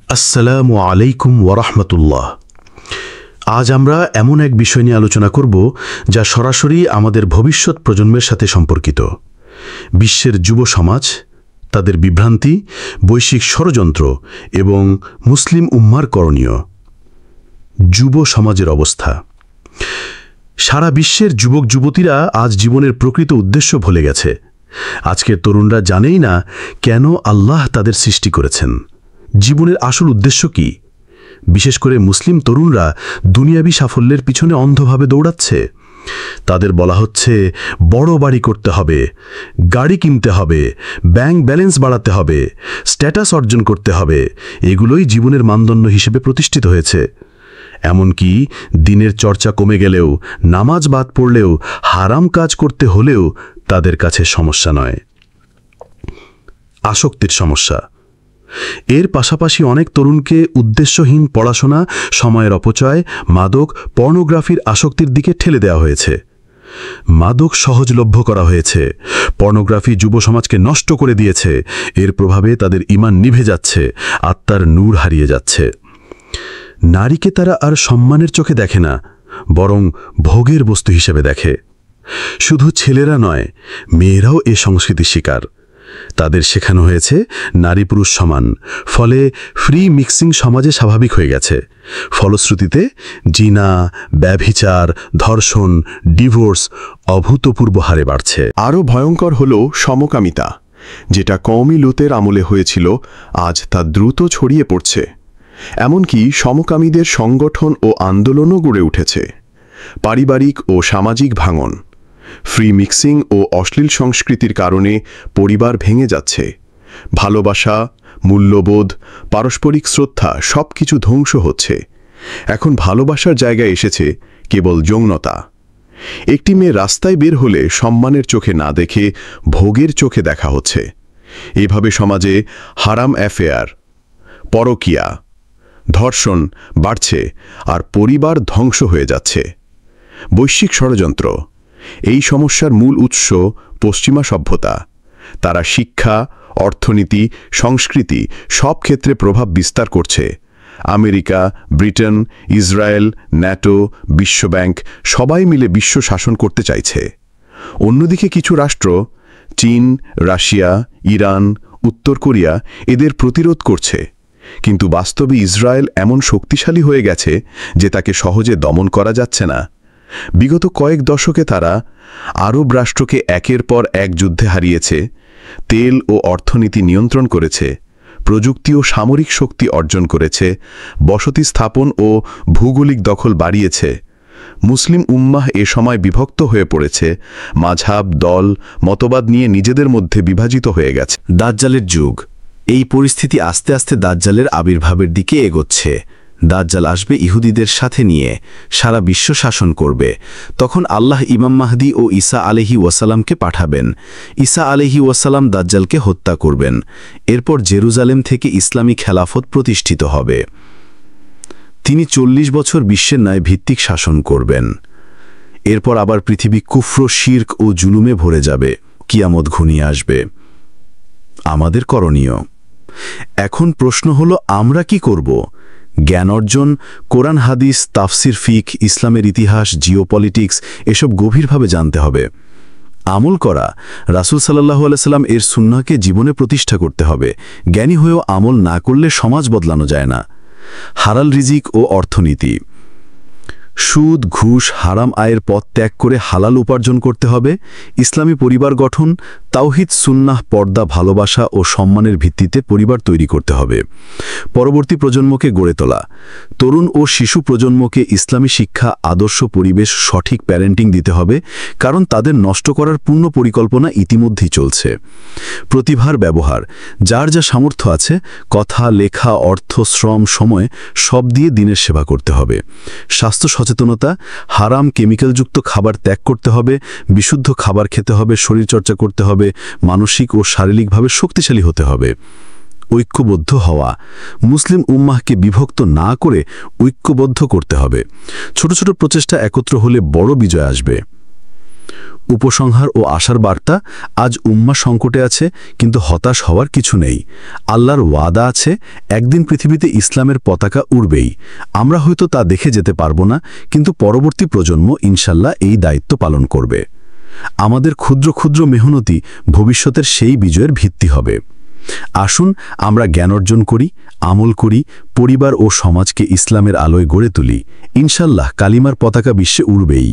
আসসালামু আলাইকুম ওয়ারাহমাতুল্লাহ। আজ আমরা এমন এক বিষয় নিয়ে আলোচনা করব যা সরাসরি আমাদের ভবিষ্যৎ প্রজন্মের সাথে সম্পর্কিত। বিশ্বের যুব সমাজ, তাদের বিভ্রান্তি, বৈশ্বিক ষড়যন্ত্র এবং মুসলিম উম্মার করণীয়। যুব সমাজের অবস্থা। সারা বিশ্বের যুবক যুবতীরা আজ জীবনের প্রকৃত উদ্দেশ্য ভুলে গেছে। আজকের তরুণরা জানেই না কেন আল্লাহ তাদের সৃষ্টি করেছেন, জীবনের আসল উদ্দেশ্য কি। বিশেষ করে মুসলিম তরুণরা দুনিয়াবী সাফল্যের পিছনে অন্ধভাবে দৌড়াচ্ছে। তাদের বলা হচ্ছে বড় বাড়ি করতে হবে, গাড়ি কিনতে হবে, ব্যাংক ব্যালেন্স বাড়াতে হবে, স্ট্যাটাস অর্জন করতে হবে। এগুলোই জীবনের মানদণ্ড হিসেবে প্রতিষ্ঠিত হয়েছে। এমনকি দিনের চর্চা কমে গেলেও, নামাজ বাদ পড়লেও, হারাম কাজ করতে হলেও তাদের কাছে সমস্যা নয়। আসক্তির সমস্যা। এর পাশাপাশি অনেক তরুণকে উদ্দেশ্যহীন পড়াশোনা, সময়ের অপচয়, মাদক, পর্নোগ্রাফির আসক্তির দিকে ঠেলে দেওয়া হয়েছে। মাদক সহজলভ্য করা হয়েছে। পর্নোগ্রাফি যুব সমাজকে নষ্ট করে দিয়েছে। এর প্রভাবে তাদের ঈমান নিভে যাচ্ছে, আত্মার নূর হারিয়ে যাচ্ছে। নারীকে তারা আর সম্মানের চোখে দেখে না, বরং ভোগের বস্তু হিসেবে দেখে। শুধু ছেলেরা নয়, মেয়েরাও এ সংস্কৃতির শিকার। তাদের শেখানো হয়েছে নারী পুরুষ সমান, ফলে ফ্রি মিক্সিং সমাজে স্বাভাবিক হয়ে গেছে। ফলশ্রুতিতে জিনা, ব্যভিচার, ধর্ষণ, ডিভোর্স অভূতপূর্ব হারে বাড়ছে। আরও ভয়ঙ্কর হল সমকামিতা, যেটা কওমি লুতের আমলে হয়েছিল, আজ তা দ্রুত ছড়িয়ে পড়ছে। এমনকি সমকামীদের সংগঠন ও আন্দোলনও গড়ে উঠেছে। পারিবারিক ও সামাজিক ভাঙন, ফ্রি মিক্সিং ও অশ্লীল সংস্কৃতির কারণে পরিবার ভেঙে যাচ্ছে। ভালোবাসা, মূল্যবোধ, পারস্পরিক শ্রদ্ধা সবকিছু ধ্বংস হচ্ছে। এখন ভালোবাসার জায়গায় এসেছে কেবল যৌনতা। একটি মেয়ে রাস্তায় বের হলে সম্মানের চোখে না দেখে ভোগের চোখে দেখা হচ্ছে। এভাবে সমাজে হারাম অ্যাফেয়ার, পরকীয়া, ধর্ষণ বাড়ছে আর পরিবার ধ্বংস হয়ে যাচ্ছে। বৈশ্বিক ষড়যন্ত্র। এই সমস্যার মূল উৎস পশ্চিমা সভ্যতা। তারা শিক্ষা, অর্থনীতি, সংস্কৃতি সব ক্ষেত্রে প্রভাব বিস্তার করছে। আমেরিকা, ব্রিটেন, ইসরায়েল, ন্যাটো, বিশ্বব্যাংক সবাই মিলে বিশ্ব শাসন করতে চাইছে। অন্যদিকে কিছু রাষ্ট্র, চীন, রাশিয়া, ইরান, উত্তর কোরিয়া এদের প্রতিরোধ করছে। কিন্তু বাস্তবে ইসরায়েল এমন শক্তিশালী হয়ে গেছে যে তাকে সহজে দমন করা যাচ্ছে না। বিগত কয়েক দশকে তারা আরব রাষ্ট্রকে একের পর এক যুদ্ধে হারিয়েছে, তেল ও অর্থনীতি নিয়ন্ত্রণ করেছে, প্রযুক্তি ও সামরিক শক্তি অর্জন করেছে, বসতি স্থাপন ও ভৌগোলিক দখল বাড়িয়েছে। মুসলিম উম্মাহ এ সময় বিভক্ত হয়ে পড়েছে, মাঝহাব, দল, মতবাদ নিয়ে নিজেদের মধ্যে বিভাজিত হয়ে গেছে। দাজ্জালের যুগ। এই পরিস্থিতি আস্তে আস্তে দাজ্জালের আবির্ভাবের দিকে এগোচ্ছে। দাজ্জাল আসবে ইহুদিদের সাথে নিয়ে, সারা বিশ্ব শাসন করবে। তখন আল্লাহ ইমাম মাহদি ও ঈসা আলাইহি ওয়াসাল্লামকে পাঠাবেন। ঈসা আলাইহি ওয়াসাল্লাম দাজ্জালকে হত্যা করবেন। এরপর জেরুজালেম থেকে ইসলামী খেলাফত প্রতিষ্ঠিত হবে। তিনি 40 বছর বিশ্বের ন্যায় ভিত্তিক শাসন করবেন। এরপর আবার পৃথিবী কুফর, শিরক ও জুলুমে ভরে যাবে। কিয়ামত ঘনিয়ে আসবে। আমাদের করণীয়। এখন প্রশ্ন হলো, আমরা কি করব? জ্ঞান অর্জন, কোরআন হাদিস, তাফসির, ফিক, ইসলামের ইতিহাস, জিওপলিটিক্স এসব গভীরভাবে জানতে হবে। আমল করা, রাসূল সাল্লাল্লাহু আলাইহি সাল্লাম এর সুন্নাহকে জীবনে প্রতিষ্ঠা করতে হবে। জ্ঞানী হয়েও আমল না করলে সমাজ বদলানো যায় না। হালাল রিজিক ও অর্থনীতি। সুদ, ঘুষ, হারাম আয়ের পথ ত্যাগ করে হালাল উপার্জন করতে হবে। ইসলামী পরিবার গঠন, তাওহিদ, সুন্নাহ, পর্দা, ভালোবাসা ও সম্মানের ভিত্তিতে পরিবার তৈরি করতে হবে। পরবর্তী প্রজন্মকে গড়ে তোলা, তরুণ ও শিশু প্রজন্মকে ইসলামী শিক্ষা, আদর্শ পরিবেশ, সঠিক প্যারেন্টিং দিতে হবে, কারণ তাদের নষ্ট করার পূর্ণ পরিকল্পনা ইতিমধ্যেই চলছে। প্রতিভার ব্যবহার, যার যা সামর্থ্য আছে, কথা, লেখা, অর্থ, শ্রম, সময় সব দিয়ে দিনের সেবা করতে হবে। স্বাস্থ্য সচেতনতা, হারাম কেমিক্যালযুক্ত খাবার ত্যাগ করতে হবে, বিশুদ্ধ খাবার খেতে হবে, শরীরচর্চা করতে হবে, মানসিক ও শারীরিকভাবে শক্তিশালী হতে হবে। ঐক্যবদ্ধ হওয়া, মুসলিম উম্মাহকে বিভক্ত না করে ঐক্যবদ্ধ করতে হবে। ছোট ছোট প্রচেষ্টা একত্র হলে বড় বিজয় আসবে। উপসংহার ও আশার বার্তা, আজ উম্মাহ সংকটে আছে, কিন্তু হতাশ হওয়ার কিছু নেই। আল্লাহর ওয়াদা আছে, একদিন পৃথিবীতে ইসলামের পতাকা উড়বেই। আমরা হয়তো তা দেখে যেতে পারব না, কিন্তু পরবর্তী প্রজন্ম ইনশাল্লাহ এই দায়িত্ব পালন করবে। আমাদের ক্ষুদ্র ক্ষুদ্র মেহনতি ভবিষ্যতের সেই বিজয়ের ভিত্তি হবে। আসুন আমরা জ্ঞান অর্জন করি, আমল করি, পরিবার ও সমাজকে ইসলামের আলোয় গড়ে তুলি। ইনশাল্লাহ কালিমার পতাকা বিশ্বে উড়বেই।